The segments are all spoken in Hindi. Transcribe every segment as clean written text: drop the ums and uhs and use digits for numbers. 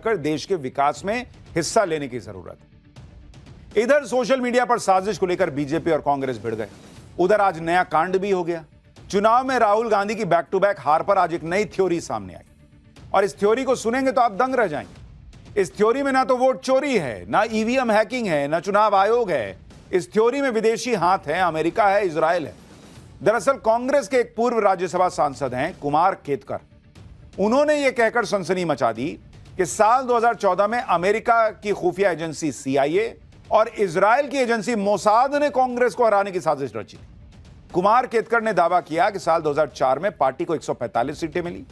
कर देश के विकास में हिस्सा लेने की जरूरत है। इधर सोशल मीडिया पर साजिश को लेकर बीजेपी और कांग्रेस भिड़ गए। उधर आज नया कांड भी हो गया। चुनाव में राहुल गांधी की बैक टू बैक हार पर आज एक नई थ्योरी सामने आई और इस थ्योरी को सुनेंगे तो आप दंग रह जाएंगे। इस थ्योरी में ना तो वोट चोरी है, ना ईवीएम हैकिंग है, ना चुनाव आयोग है। इस थ्योरी में विदेशी हाथ है, अमेरिका है, इजराइल है। दरअसल कांग्रेस के एक पूर्व राज्यसभा सांसद हैं कुमार केतकर। उन्होंने यह कहकर सनसनी मचा दी कि साल 2014 में अमेरिका की खुफिया एजेंसी CIA और इजराइल की एजेंसी मोसाद ने कांग्रेस को हराने की साजिश रची। कुमार केतकर ने दावा किया कि साल 2004 में पार्टी को 145 सीटें मिली,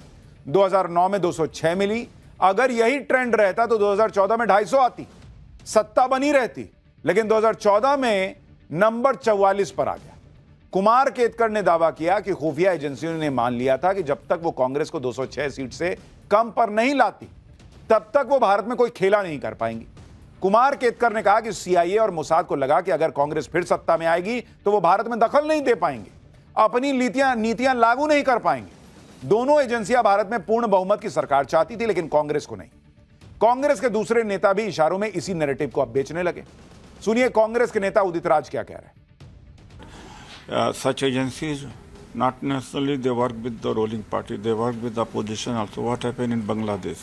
2009 में 206 मिली। अगर यही ट्रेंड रहता तो 2014 में 250 आती, सत्ता बनी रहती। लेकिन 2014 में नंबर 44 पर आ गया। कुमार केतकर ने दावा किया कि खुफिया एजेंसियों ने मान लिया था कि जब तक वो कांग्रेस को 206 सीट से कम पर नहीं लाती तब तक वो भारत में कोई खेला नहीं कर पाएंगी। कुमार केतकर ने कहा कि CIA और मोसाद को लगा कि अगर कांग्रेस फिर सत्ता में आएगी तो वो भारत में दखल नहीं दे पाएंगे, अपनी नीतियां लागू नहीं कर पाएंगे। दोनों एजेंसियां भारत में पूर्ण बहुमत की सरकार चाहती थी, लेकिन कांग्रेस को नहीं। कांग्रेस के दूसरे नेता भी इशारों में इसी नैरेटिव को अब बेचने लगे। सुनिए कांग्रेस के नेता उदित राज क्या कह रहे हैं। Such agencies not necessarily they work with the ruling party, they work with the opposition also. What happened in Bangladesh,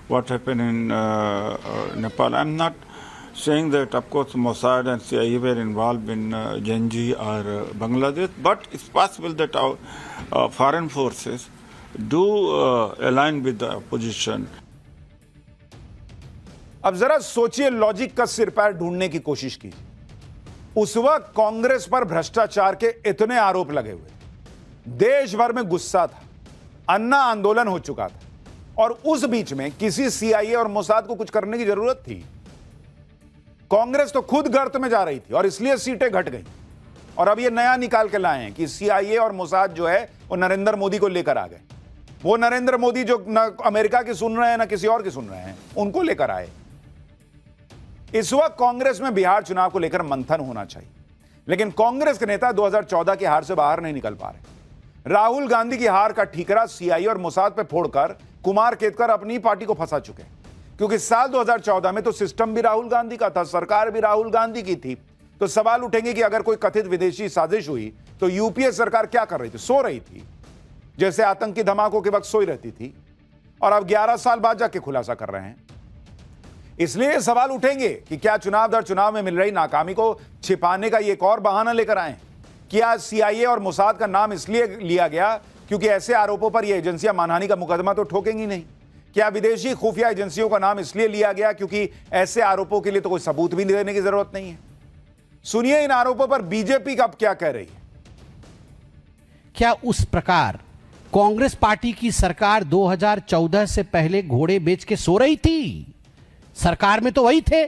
what happened in Nepal. I'm not saying that of course Mossad and CIA were involved in Genji or Bangladesh, but it's possible that our foreign forces do align with the opposition. अब जरा सोचिए, लॉजिक का सिर पैर ढूंढने की कोशिश कीजिए। उस वक्त कांग्रेस पर भ्रष्टाचार के इतने आरोप लगे हुए, देश भर में गुस्सा था, अन्ना आंदोलन हो चुका था और उस बीच में किसी CIA और मोसाद को कुछ करने की जरूरत थी? कांग्रेस तो खुद गर्त में जा रही थी और इसलिए सीटें घट गई। और अब ये नया निकाल के लाए हैं कि CIA और मोसाद जो है वो नरेंद्र मोदी को लेकर आ गए। वो नरेंद्र मोदी जो ना अमेरिका की सुन रहे हैं ना किसी और की सुन रहे हैं, उनको लेकर आए। इस वक्त कांग्रेस में बिहार चुनाव को लेकर मंथन होना चाहिए, लेकिन कांग्रेस के नेता 2014 की हार से बाहर नहीं निकल पा रहे। राहुल गांधी की हार का ठीकरा CIA और मोसाद पे फोड़कर कुमार केतकर अपनी पार्टी को फंसा चुके हैं, क्योंकि साल 2014 में तो सिस्टम भी राहुल गांधी का था, सरकार भी राहुल गांधी की थी। तो सवाल उठेंगे कि अगर कोई कथित विदेशी साजिश हुई तो UPA सरकार क्या कर रही थी? सो रही थी, जैसे आतंकी धमाकों के वक्त सोई रहती थी, और अब 11 साल बाद जाके खुलासा कर रहे हैं। इसलिए सवाल उठेंगे कि क्या चुनाव दर चुनाव में मिल रही नाकामी को छिपाने का ये एक और बहाना लेकर आए? क्या CIA और मोसाद का नाम इसलिए लिया गया क्योंकि ऐसे आरोपों पर ये एजेंसियां मानहानि का मुकदमा तो ठोकेंगी नहीं? क्या विदेशी खुफिया एजेंसियों का नाम इसलिए लिया गया क्योंकि ऐसे आरोपों के लिए तो कोई सबूत भी देने की जरूरत नहीं है? सुनिए इन आरोपों पर बीजेपी अब क्या कह रही है। क्या उस प्रकार कांग्रेस पार्टी की सरकार 2014 से पहले घोड़े बेच के सो रही थी? सरकार में तो वही थे।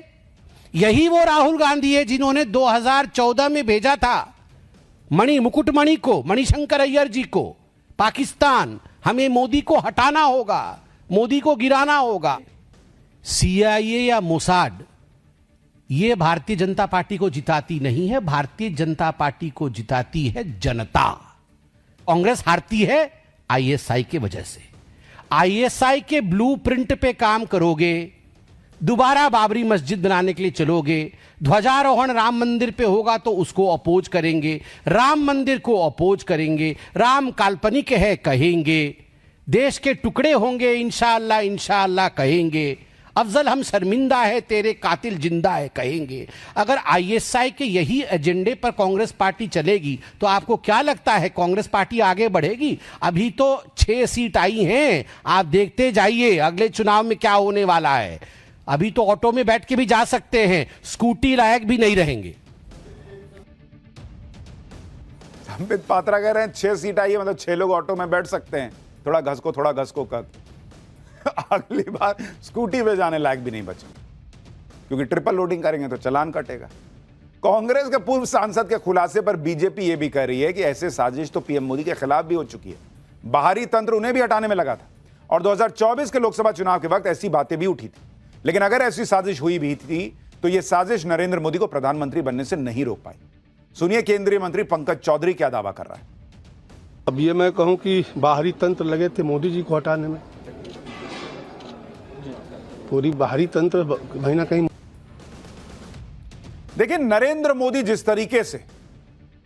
यही वो राहुल गांधी है जिन्होंने 2014 में भेजा था मुकुटमणि को, मणिशंकर अय्यर जी को पाकिस्तान। हमें मोदी को हटाना होगा, मोदी को गिराना होगा। CIA या मोसाद ये भारतीय जनता पार्टी को जिताती नहीं है, भारतीय जनता पार्टी को जिताती है जनता। कांग्रेस हारती है ISI के वजह से। ISI के ब्लूप्रिंट पे काम करोगे, दोबारा बाबरी मस्जिद बनाने के लिए चलोगे, ध्वजारोहण राम मंदिर पे होगा तो उसको अपोज करेंगे, राम मंदिर को अपोज करेंगे, राम काल्पनिक है कहेंगे, देश के टुकड़े होंगे इंशाअल्लाह इंशाअल्लाह कहेंगे, अफजल हम शर्मिंदा है तेरे कातिल जिंदा है कहेंगे। अगर ISI के यही एजेंडे पर कांग्रेस पार्टी चलेगी तो आपको क्या लगता है कांग्रेस पार्टी आगे बढ़ेगी? अभी तो 6 सीट आई हैं, आप देखते जाइए अगले चुनाव में क्या होने वाला है। अभी तो ऑटो में बैठ के भी जा सकते हैं, स्कूटी लायक भी नहीं रहेंगे। संबित पात्रा कह रहे हैं 6 सीट आई है, मतलब 6 लोग ऑटो में बैठ सकते हैं, थोड़ा घस को कर। अगली बार स्कूटी पे जाने लायक भी नहीं बचेंगे, क्योंकि ट्रिपल लोडिंग करेंगे तो चालान कटेगा। कांग्रेस के पूर्व सांसद के खुलासे पर बीजेपी यह भी कह रही है कि ऐसे साजिश तो PM मोदी के खिलाफ भी हो चुकी है, बाहरी तंत्र उन्हें भी हटाने में लगा था और 2024 के लोकसभा चुनाव के वक्त ऐसी बातें भी उठी थी। लेकिन अगर ऐसी साजिश हुई भी थी तो यह साजिश नरेंद्र मोदी को प्रधानमंत्री बनने से नहीं रोक पाई। सुनिए केंद्रीय मंत्री पंकज चौधरी क्या दावा कर रहा है। अब ये मैं कहूं कि बाहरी तंत्र लगे थे मोदी जी को हटाने में, पूरी बाहरी तंत्र कहीं ना कहीं। देखिए, नरेंद्र मोदी जिस तरीके से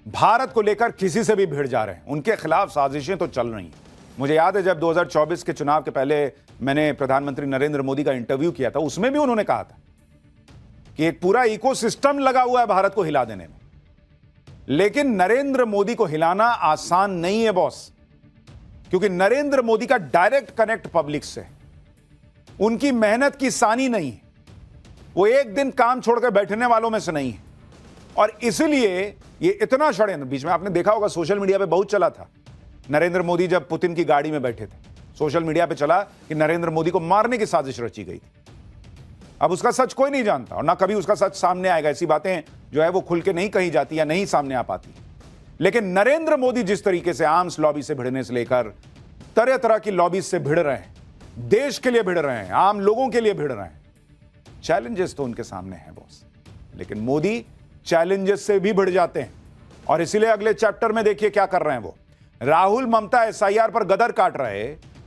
भारत को लेकर किसी से भी भिड़ जा रहे हैं, उनके खिलाफ साजिशें तो चल रही हैं। मुझे याद है जब 2024 के चुनाव के पहले मैंने प्रधानमंत्री नरेंद्र मोदी का इंटरव्यू किया था, उसमें भी उन्होंने कहा था कि एक पूरा इकोसिस्टम लगा हुआ है भारत को हिला देने में। लेकिन नरेंद्र मोदी को हिलाना आसान नहीं है बॉस, क्योंकि नरेंद्र मोदी का डायरेक्ट कनेक्ट पब्लिक से, उनकी मेहनत की सानी नहीं है, वो एक दिन काम छोड़कर बैठने वालों में से नहीं है। और इसलिए ये इतना षड्यंत्र, बीच में आपने देखा होगा सोशल मीडिया पे बहुत चला था, नरेंद्र मोदी जब पुतिन की गाड़ी में बैठे थे, सोशल मीडिया पे चला कि नरेंद्र मोदी को मारने की साजिश रची गई थी। अब उसका सच कोई नहीं जानता और ना कभी उसका सच सामने आएगा। ऐसी बातें जो है वो खुल के नहीं कही जाती या नहीं सामने आ पाती। लेकिन नरेंद्र मोदी जिस तरीके से आर्म्स लॉबी से भिड़ने से लेकर तरह तरह की लॉबी से भिड़ रहे हैं, देश के लिए भिड़ रहे हैं, आम लोगों के लिए भिड़ रहे हैं, चैलेंजेस तो उनके सामने हैं बॉस। लेकिन मोदी चैलेंजेस से भी भिड़ जाते हैं और इसीलिए अगले चैप्टर में देखिए क्या कर रहे हैं वो। राहुल ममता एसआईआर पर गदर काट रहे,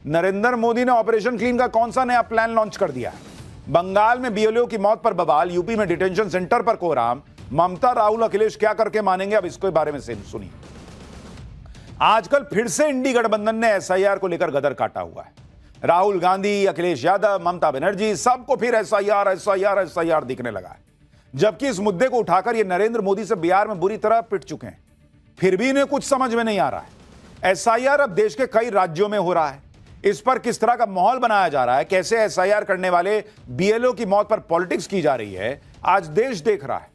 नरेंद्र मोदी ने ऑपरेशन क्लीन का कौन सा नया प्लान लॉन्च कर दिया है। बंगाल में बीएलओ की मौत पर बवाल, यूपी में डिटेंशन सेंटर पर कोहराम, ममता राहुल अखिलेश क्या करके मानेंगे, अब इसके बारे में सुनिए। आजकल फिर से इंडी गठबंधन ने एसआईआर को लेकर गदर काटा हुआ है। राहुल गांधी, अखिलेश यादव, ममता बनर्जी, सबको फिर एसआईआर एसआईआर एसआईआर दिखने लगा है। जबकि इस मुद्दे को उठाकर ये नरेंद्र मोदी से बिहार में बुरी तरह पिट चुके हैं, फिर भी इन्हें कुछ समझ में नहीं आ रहा है। एसआईआर अब देश के कई राज्यों में हो रहा है, इस पर किस तरह का माहौल बनाया जा रहा है, कैसे एसआईआर करने वाले बीएलओ की मौत पर पॉलिटिक्स की जा रही है, आज देश देख रहा है।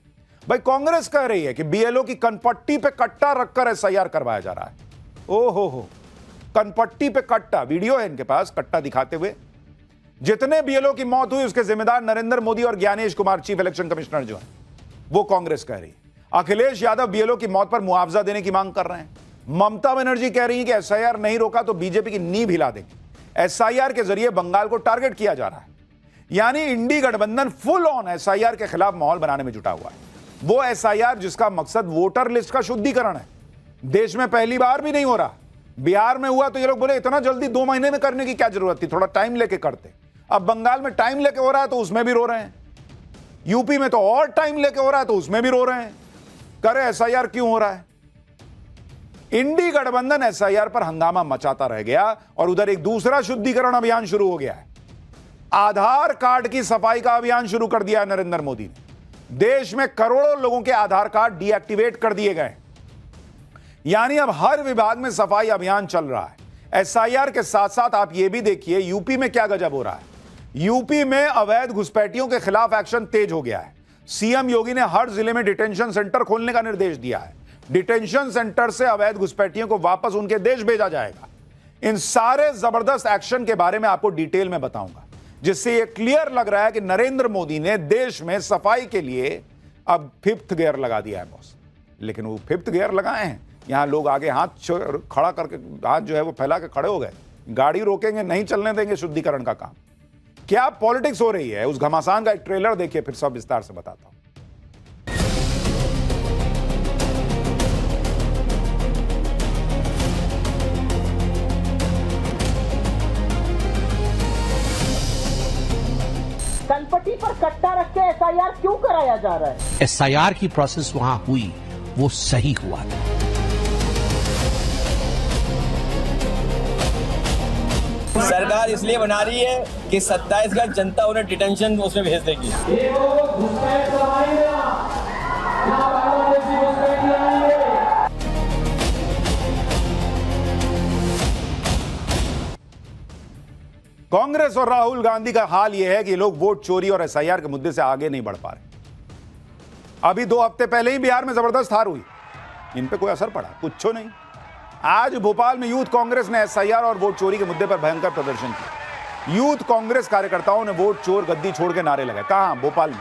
भाई कांग्रेस कह रही है कि बीएलओ की कनपट्टी पे कट्टा रखकर एसआईआर करवाया जा रहा है। हो कनपट्टी पे कट्टा, वीडियो है इनके पास कट्टा दिखाते हुए। जितने बीएलओ की मौत हुई उसके जिम्मेदार नरेंद्र मोदी और Gyanesh Kumar, chief election commissioner जो है, वो कांग्रेस कह रही है। अखिलेश यादव बीएलओ की मौत पर मुआवजा देने की मांग कर रहे हैं। ममता बनर्जी कह रही है कि एसआईआर नहीं रोका तो बीजेपी की नींव हिला देंगे। एसआईआर के जरिए बंगाल को टारगेट किया जा रहा है। यानी इंडी गठबंधन फुल ऑन एसआईआर के खिलाफ माहौल बनाने में जुटा हुआ है। वो एसआईआर जिसका मकसद वोटर लिस्ट का शुद्धिकरण है, देश में पहली बार भी नहीं हो रहा। बिहार में हुआ तो ये लोग बोले इतना जल्दी 2 महीने में करने की क्या जरूरत थी, थोड़ा टाइम लेके करते। अब बंगाल में टाइम लेके हो रहा है तो उसमें भी रो रहे हैं, यूपी में तो और टाइम लेके हो रहा है तो उसमें भी रो रहे हैं। करे एसआईआर क्यों हो रहा है? इंडी गठबंधन एसआईआर पर हंगामा मचाता रह गया और उधर एक दूसरा शुद्धिकरण अभियान शुरू हो गया है। आधार कार्ड की सफाई का अभियान शुरू कर दिया है नरेंद्र मोदी ने। देश में करोड़ों लोगों के आधार कार्ड डीएक्टिवेट कर दिए गए, यानी अब हर विभाग में सफाई अभियान चल रहा है। एसआईआर के साथ साथ आप यह भी देखिए यूपी में क्या गजब हो रहा है। यूपी में अवैध घुसपैठियों के खिलाफ एक्शन तेज हो गया है। सीएम योगी ने हर जिले में डिटेंशन सेंटर खोलने का निर्देश दिया है। डिटेंशन सेंटर से अवैध घुसपैठियों को वापस उनके देश भेजा जाएगा। इन सारे जबरदस्त एक्शन के बारे में आपको डिटेल में बताऊंगा, जिससे यह क्लियर लग रहा है कि नरेंद्र मोदी ने देश में सफाई के लिए अब 5th गियर लगा दिया है बॉस। लेकिन वो 5th गियर लगाए हैं, यहां लोग आगे हाथ खड़ा करके, हाथ जो है वो फैला के खड़े हो गए। गाड़ी रोकेंगे, नहीं चलने देंगे शुद्धिकरण का काम। क्या पॉलिटिक्स हो रही है, उस घमासान का एक ट्रेलर देखिए, फिर सब विस्तार से बताता हूं। कनपट्टी पर कट्टा रख के एसआईआर क्यों कराया जा रहा है? एसआईआर की प्रोसेस वहां हुई, वो सही हुआ था। सरकार इसलिए बना रही है कि 27 का जनता उन्हें डिटेंशन उसमें भेज देगी। कांग्रेस और राहुल गांधी का हाल यह है कि लोग वोट चोरी और एसआईआर के मुद्दे से आगे नहीं बढ़ पा रहे। अभी 2 हफ्ते पहले ही बिहार में जबरदस्त हार हुई, इन पे कोई असर पड़ा? कुछ नहीं। आज भोपाल में यूथ कांग्रेस ने एसआईआर और वोट चोरी के मुद्दे पर भयंकर प्रदर्शन किया। यूथ कांग्रेस कार्यकर्ताओं ने वोट चोर गद्दी छोड़ के नारे लगाए। कहां? भोपाल में।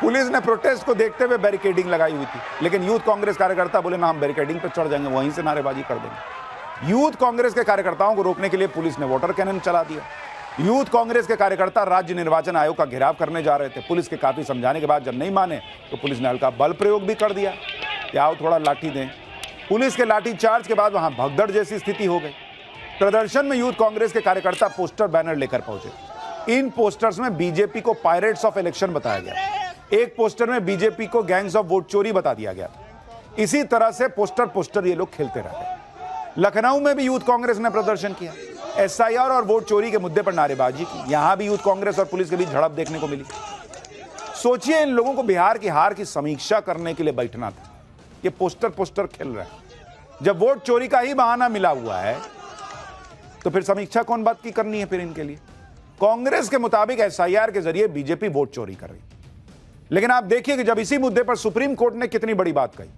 पुलिस ने प्रोटेस्ट को देखते हुए बैरिकेडिंग लगाई हुई थी, लेकिन यूथ कांग्रेस कार्यकर्ता बोले ना, हम बैरिकेडिंग पर चढ़ जाएंगे, वहीं से नारेबाजी कर देंगे। यूथ कांग्रेस के कार्यकर्ताओं को रोकने के लिए पुलिस ने वाटर कैनन चला दिया। यूथ कांग्रेस के कार्यकर्ता राज्य निर्वाचन आयोग का घेराव करने जा रहे थे। पुलिस के काफी समझाने के बाद जब नहीं माने तो पुलिस ने हल्का बल प्रयोग भी कर दिया कि आओ थोड़ा लाठी दें। पुलिस के लाठी चार्ज के बाद वहां भगदड़ जैसी स्थिति हो गई। प्रदर्शन में यूथ कांग्रेस के कार्यकर्ता पोस्टर बैनर लेकर पहुंचे। इन पोस्टर्स में बीजेपी को पायरेट्स ऑफ इलेक्शन बताया गया। एक पोस्टर में बीजेपी को गैंग्स ऑफ वोट चोरी बता दिया गया। इसी तरह से पोस्टर ये लोग खेलते रहे। लखनऊ में भी यूथ कांग्रेस ने प्रदर्शन किया, एसआईआर और वोट चोरी के मुद्दे पर नारेबाजी की। यहां भी यूथ कांग्रेस और पुलिस के बीच झड़प देखने को मिली। सोचिए, इन लोगों को बिहार की हार की समीक्षा करने के लिए बैठना था, ये पोस्टर खेल रहे हैं। जब वोट चोरी का ही बहाना मिला हुआ है तो फिर समीक्षा कौन बात की करनी है फिर इनके लिए? कांग्रेस के मुताबिक एसआईआर के जरिए बीजेपी वोट चोरी कर रही। लेकिन आप देखिए कि जब इसी मुद्दे पर सुप्रीम कोर्ट ने कितनी बड़ी बात कही।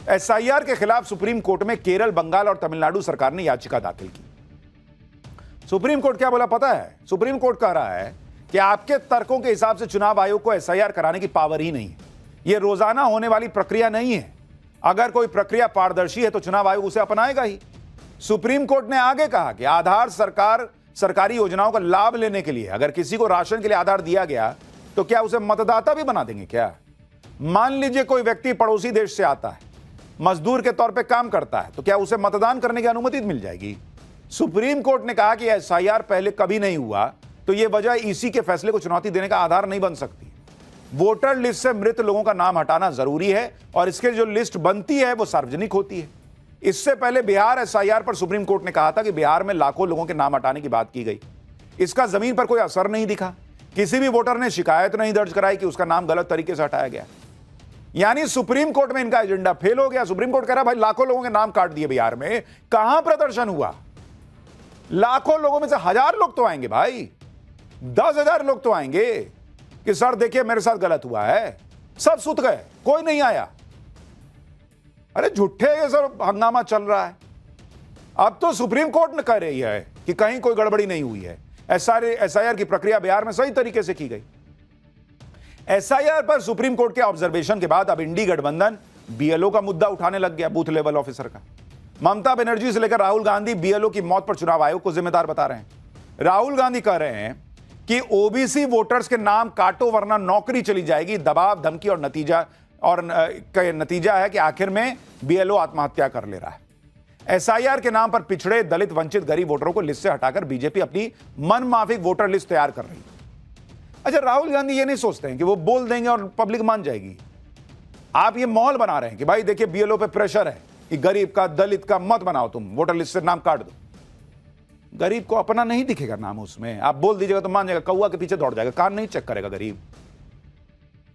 एसआईआर के खिलाफ सुप्रीम कोर्ट में केरल, बंगाल और तमिलनाडु सरकार ने याचिका दाखिल की। सुप्रीम कोर्ट क्या बोला पता है? सुप्रीम कोर्ट कह रहा है कि आपके तर्कों के हिसाब से चुनाव आयोग को एसआईआर कराने की पावर ही नहीं है। यह रोजाना होने वाली प्रक्रिया नहीं है। अगर कोई प्रक्रिया पारदर्शी है तो चुनाव आयोग उसे अपनाएगा ही। सुप्रीम कोर्ट ने आगे कहा कि आधार सरकारी योजनाओं का लाभ लेने के लिए अगर किसी को राशन के लिए आधार दिया गया तो क्या उसे मतदाता भी बना देंगे क्या? मान लीजिए कोई व्यक्ति पड़ोसी देश से आता है, मजदूर के तौर पे काम करता है, तो क्या उसे मतदान करने की अनुमति मिल जाएगी? सुप्रीम कोर्ट ने कहा कि एसआईआर पहले कभी नहीं हुआ तो यह वजह ईसी के फैसले को चुनौती देने का आधार नहीं बन सकती। वोटर लिस्ट से मृत लोगों का नाम हटाना जरूरी है और इसके जो लिस्ट बनती है वो सार्वजनिक होती है। इससे पहले बिहार एसआईआर पर सुप्रीम कोर्ट ने कहा था कि बिहार में लाखों लोगों के नाम हटाने की बात की गई। इसका जमीन पर कोई असर नहीं दिखा। किसी भी वोटर ने शिकायत नहीं दर्ज कराई कि उसका नाम गलत तरीके से हटाया गया। यानी सुप्रीम कोर्ट में इनका एजेंडा फेल हो गया। सुप्रीम कोर्ट कह रहा है भाई लाखों लोगों के नाम काट दिए बिहार में, कहां प्रदर्शन हुआ? लाखों लोगों में से 1000 लोग तो आएंगे भाई, 10,000 लोग तो आएंगे कि सर देखिए मेरे साथ गलत हुआ है। सब सुत गए, कोई नहीं आया। अरे झूठे ये सब हंगामा चल रहा है। अब तो सुप्रीम कोर्ट ने कह रही है कि कहीं कोई गड़बड़ी नहीं हुई है। एसआईआर की प्रक्रिया बिहार में सही तरीके से की गई। एसआईआर पर सुप्रीम कोर्ट के ऑब्जर्वेशन के बाद अब इंडी गठबंधन बीएलओ का मुद्दा उठाने लग गया, बूथ लेवल ऑफिसर का। ममता बनर्जी से लेकर राहुल गांधी बीएलओ की मौत पर चुनाव आयोग को जिम्मेदार बता रहे हैं। राहुल गांधी कह रहे हैं कि ओबीसी वोटर्स के नाम काटो वरना नौकरी चली जाएगी। दबाव, धमकी और नतीजा है कि आखिर में बीएलओ आत्महत्या कर ले रहा है। एसआईआर के नाम पर पिछड़े, दलित, वंचित, गरीब वोटरों को लिस्ट से हटाकर बीजेपी अपनी मनमाफिक वोटर लिस्ट तैयार कर रही है। अच्छा, राहुल गांधी ये नहीं सोचते हैं कि वो बोल देंगे और पब्लिक मान जाएगी। आप ये माहौल बना रहे हैं कि भाई देखिए बीएलओ पे प्रेशर है कि गरीब का, दलित का मत बनाओ, तुम वोटर लिस्ट से नाम काट दो। गरीब को अपना नहीं दिखेगा नाम उसमें। आप बोल दीजिएगा तो मान जाएगा, कौवा के पीछे दौड़ जाएगा, कान नहीं चेक करेगा गरीब।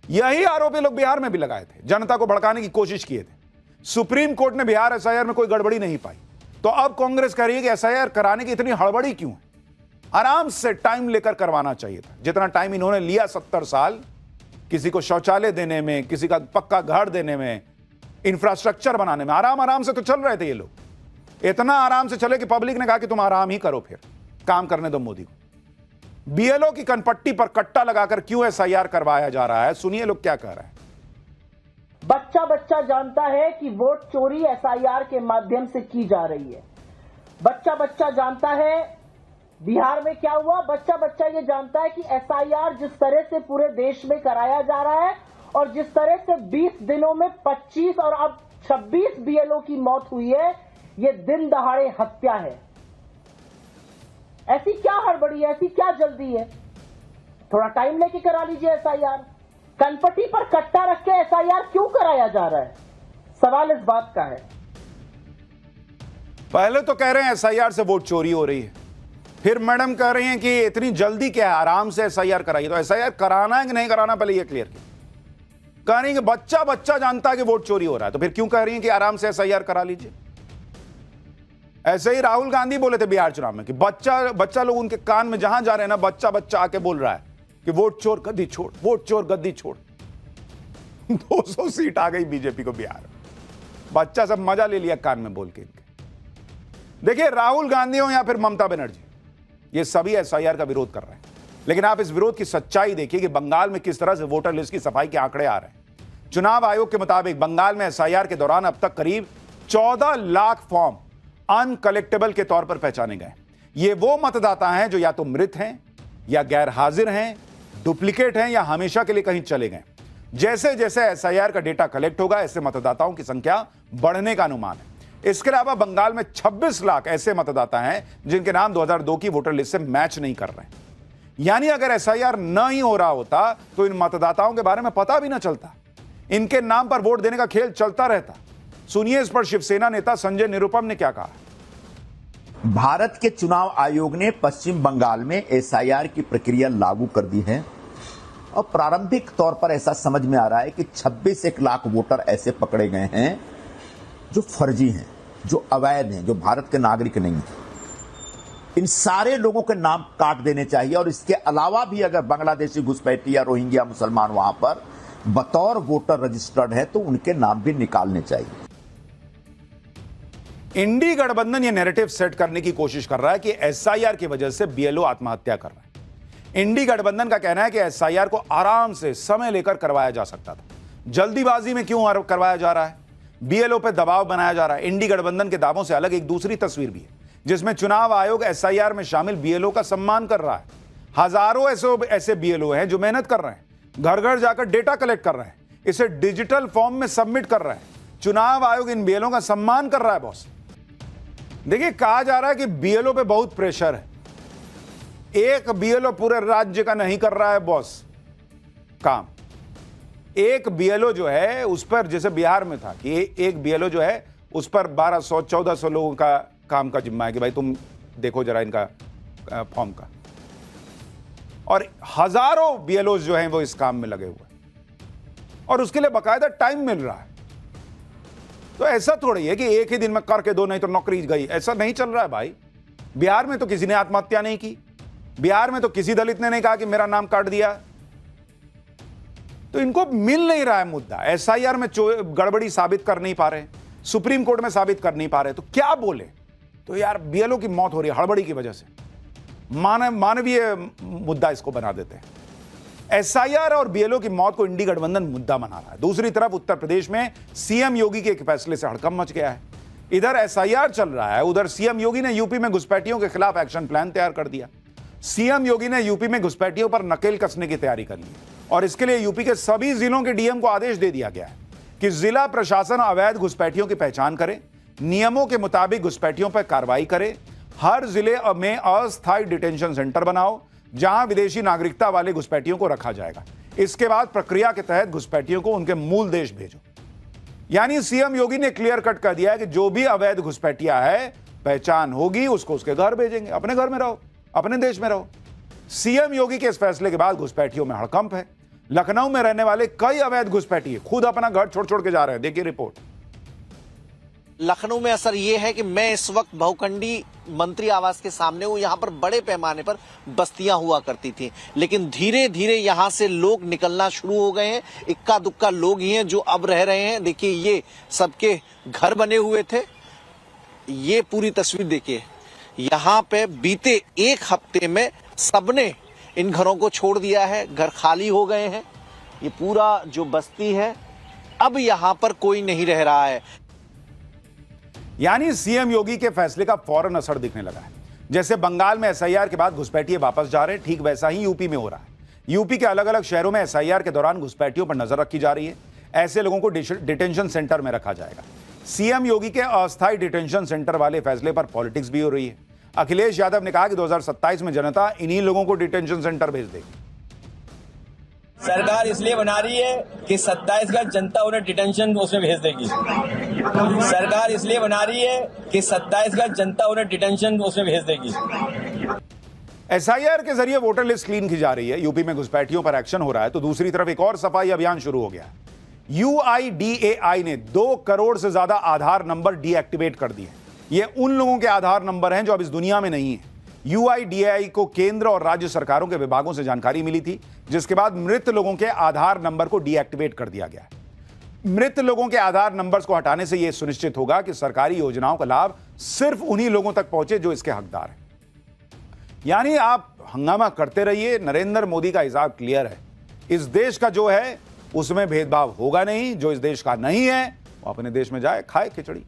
यही आरोप ये लोग बिहार में भी लगाए थे, जनता को भड़काने की कोशिश किए थे। सुप्रीम कोर्ट ने बिहार एसआईआर में कोई गड़बड़ी नहीं पाई, तो अब कांग्रेस कह रही है कि एसआईआर कराने की इतनी हड़बड़ी क्यों है? आराम से टाइम लेकर करवाना चाहिए था। जितना टाइम इन्होंने लिया 70 साल, किसी को शौचालय देने में, किसी का पक्का घर देने में, इंफ्रास्ट्रक्चर बनाने में, आराम से तो चल रहे थे ये लोग। इतना आराम से चले कि पब्लिक ने कहा कि तुम आराम ही करो, फिर काम करने दो मोदी को। बीएलओ की कनपट्टी पर कट्टा लगाकर क्यों एसआईआर करवाया जा रहा है? सुनिए लोग क्या कह रहे हैं। बच्चा बच्चा जानता है कि वोट चोरी एसआईआर के माध्यम से की जा रही है। बच्चा बच्चा जानता है बिहार में क्या हुआ। बच्चा बच्चा ये जानता है कि एसआईआर जिस तरह से पूरे देश में कराया जा रहा है और जिस तरह से 20 दिनों में 25 और अब 26 बीएलओ की मौत हुई है, ये दिन दहाड़े हत्या है। ऐसी क्या हड़बड़ी है, ऐसी क्या जल्दी है? थोड़ा टाइम लेके करा लीजिए एसआईआर। कनपट्टी पर कट्टा रख के एसआईआर क्यों कराया जा रहा है? सवाल इस बात का है। पहले तो कह रहे हैं एसआईआर से वोट चोरी हो रही है, फिर मैडम कह रही हैं कि इतनी जल्दी क्या है, आराम से एसआईआर कराइए। तो एसआईआर कराना है कि नहीं कराना, पहले ये क्लियर कीजिए। कह रही है कि बच्चा बच्चा जानता है कि वोट चोरी हो रहा है, तो फिर क्यों कह रही है कि आराम से एसआईआर करा लीजिए? ऐसे ही राहुल गांधी बोले थे बिहार चुनाव में कि बच्चा लोग उनके कान में जहां जा रहे हैं ना, बच्चा बच्चा आके बोल रहा है कि वोट चोर गद्दी छोड़, वोट चोर गद्दी छोड़। 200 सीट आ गई बीजेपी को बिहार। बच्चा सब मजा ले लिया कान में बोल के इनके। देखिए, राहुल गांधी हो या फिर ममता बनर्जी, ये सभी एसआईआर का विरोध कर रहे हैं। लेकिन आप इस विरोध की सच्चाई देखिए कि बंगाल में किस तरह से वोटर लिस्ट की सफाई के आंकड़े आ रहे हैं। चुनाव आयोग के मुताबिक बंगाल में एसआईआर के दौरान अब तक करीब 14 लाख फॉर्म अनकलेक्टेबल के तौर पर पहचाने गए। ये वो मतदाता हैं जो या तो मृत हैं या गैर हाजिर हैं, डुप्लीकेट हैं या हमेशा के लिए कहीं चले गए। जैसे जैसे एसआईआर का डेटा कलेक्ट होगा, ऐसे मतदाताओं की संख्या बढ़ने का अनुमान है। इसके अलावा बंगाल में 26 लाख ऐसे मतदाता हैं जिनके नाम 2002 की वोटर लिस्ट से मैच नहीं कर रहे हैं। यानी अगर एसआईआर न ही हो रहा होता तो इन मतदाताओं के बारे में पता भी ना चलता, इनके नाम पर वोट देने का खेल चलता रहता। सुनिए इस पर शिवसेना नेता संजय निरुपम ने क्या कहा। भारत के चुनाव आयोग ने पश्चिम बंगाल में एसआईआर की प्रक्रिया लागू कर दी है और प्रारंभिक तौर पर ऐसा समझ में आ रहा है कि 26 लाख वोटर ऐसे पकड़े गए हैं जो फर्जी हैं, जो अवैध हैं, जो भारत के नागरिक नहीं हैं। इन सारे लोगों के नाम काट देने चाहिए और इसके अलावा भी अगर बांग्लादेशी घुसपैठी या रोहिंग्या मुसलमान वहां पर बतौर वोटर रजिस्टर्ड है तो उनके नाम भी निकालने चाहिए। इंडी गठबंधन ये नैरेटिव सेट करने की कोशिश कर रहा है कि एसआईआर की वजह से बीएलओ आत्महत्या कर रहा है। इंडी गठबंधन का कहना है कि एसआईआर को आराम से समय लेकर करवाया जा सकता था, जल्दीबाजी में क्यों करवाया जा रहा है, बीएलओ पे दबाव बनाया जा रहा है। इंडी गठबंधन के दावों से अलग एक दूसरी तस्वीर भी है जिसमें चुनाव आयोग एसआईआर में शामिल बीएलओ का सम्मान कर रहा है। हजारों ऐसे बीएलओ हैं जो मेहनत कर रहे हैं, घर घर जाकर डेटा कलेक्ट कर रहे हैं, इसे डिजिटल फॉर्म में सबमिट कर रहे हैं। चुनाव आयोग इन बीएलओ का सम्मान कर रहा है। बॉस देखिए, कहा जा रहा है कि बीएलओ पे बहुत प्रेशर है। एक बीएलओ पूरे राज्य का नहीं कर रहा है बॉस काम। एक बीएलओ जो है उस पर, जैसे बिहार में था कि एक बीएलओ जो है उस पर 1200-1400 लोगों का काम का जिम्मा है कि भाई तुम देखो जरा इनका फॉर्म का, और हजारों बीएलओ जो हैं वो इस काम में लगे हुए हैं और उसके लिए बकायदा टाइम मिल रहा है। तो ऐसा थोड़ी है कि एक ही दिन में करके दो नहीं तो नौकरी गई, ऐसा नहीं चल रहा है भाई। बिहार में तो किसी ने आत्महत्या नहीं की, बिहार में तो किसी दलित ने नहीं कहा कि मेरा नाम काट दिया। तो इनको मिल नहीं रहा है मुद्दा। एसआईआर में गड़बड़ी साबित कर नहीं पा रहे, सुप्रीम कोर्ट में साबित कर नहीं पा रहे, तो क्या बोले। तो यार बीएलओ की मौत हो रही है हड़बड़ी की वजह से, मानवीय मुद्दा इसको बना देते हैं। एसआईआर और बीएलओ की मौत को इंडी गठबंधन मुद्दा बना रहा है। दूसरी तरफ उत्तर प्रदेश में सीएम योगी के एक फैसले से हड़कंप मच गया है। इधर एसआईआर चल रहा है, उधर सीएम योगी ने यूपी में घुसपैठियों के खिलाफ एक्शन प्लान तैयार कर दिया। सीएम योगी ने यूपी में घुसपैठियों पर नकेल कसने की तैयारी कर ली और इसके लिए यूपी के सभी जिलों के डीएम को आदेश दे दिया गया है कि जिला प्रशासन अवैध घुसपैठियों की पहचान करे, नियमों के मुताबिक घुसपैठियों पर कार्रवाई करे, हर जिले में अस्थायी डिटेंशन सेंटर बनाओ जहां विदेशी नागरिकता वाले घुसपैठियों को रखा जाएगा। इसके बाद प्रक्रिया के तहत घुसपैठियों को उनके मूल देश भेजो। यानी सीएम योगी ने क्लियर कट कर दिया है कि जो भी अवैध घुसपैठिया है, पहचान होगी, उसको उसके घर भेजेंगे, अपने घर में रहो, अपने देश में रहो। सीएम योगी के इस फैसले के बाद घुसपैठियों में हड़कंप है। लखनऊ में रहने वाले कई अवैध घुसपैठिए खुद अपना घर छोड़ छोड़ के जा रहे हैं। देखिए रिपोर्ट। लखनऊ में असर ये है कि मैं इस वक्त बहुखंडी मंत्री आवास के सामने हूं। यहां पर बड़े पैमाने पर बस्तियां हुआ करती थी, लेकिन धीरे धीरे यहां से लोग निकलना शुरू हो गए हैं। इक्का दुक्का लोग ही हैं जो अब रह रहे हैं। देखिए, ये सबके घर बने हुए थे। ये पूरी तस्वीर देखिए। यहां पे बीते एक हफ्ते में सबने इन घरों को छोड़ दिया है, घर खाली हो गए हैं। ये पूरा जो बस्ती है, अब यहां पर कोई नहीं रह रहा है। यानी सीएम योगी के फैसले का फौरन असर दिखने लगा है। जैसे बंगाल में एसआईआर के बाद घुसपैठिए वापस जा रहे हैं, ठीक वैसा ही यूपी में हो रहा है। यूपी के अलग अलग शहरों में एसआईआर के दौरान घुसपैठियों पर नजर रखी जा रही है। ऐसे लोगों को डिटेंशन सेंटर में रखा जाएगा। सीएम योगी के अस्थायी डिटेंशन सेंटर वाले फैसले पर पॉलिटिक्स भी हो रही है। अखिलेश यादव ने कहा कि 2027 में जनता इन्हीं लोगों को डिटेंशन सेंटर भेज देगी। सरकार इसलिए बना रही है कि 27 का जनता उन्हें डिटेंशन उसमें भेज देगी। सरकार इसलिए बना रही है कि 27 का जनता उन्हें डिटेंशन उसमें भेज देगी। एसआईआर के जरिए वोटर लिस्ट क्लीन की जा रही है। यूपी में घुसपैठियों पर एक्शन हो रहा है, तो दूसरी तरफ एक और सफाई अभियान शुरू हो गया। UIDAI ने 2 करोड़ से ज्यादा आधार नंबर डीएक्टिवेट कर दिए। ये उन लोगों के आधार नंबर हैं जो अब इस दुनिया में नहीं है। UIDAI को केंद्र और राज्य सरकारों के विभागों से जानकारी मिली थी, जिसके बाद मृत लोगों के आधार नंबर को डीएक्टिवेट कर दिया गया। मृत लोगों के आधार नंबर्स को हटाने से यह सुनिश्चित होगा कि सरकारी योजनाओं का लाभ सिर्फ उन्हीं लोगों तक पहुंचे जो इसके हकदार हैं। यानी आप हंगामा करते रहिए, नरेंद्र मोदी का हिसाब क्लियर है। इस देश का जो है उसमें भेदभाव होगा नहीं। जो इस देश का नहीं है वो अपने देश में जाए, खाए खिचड़ी।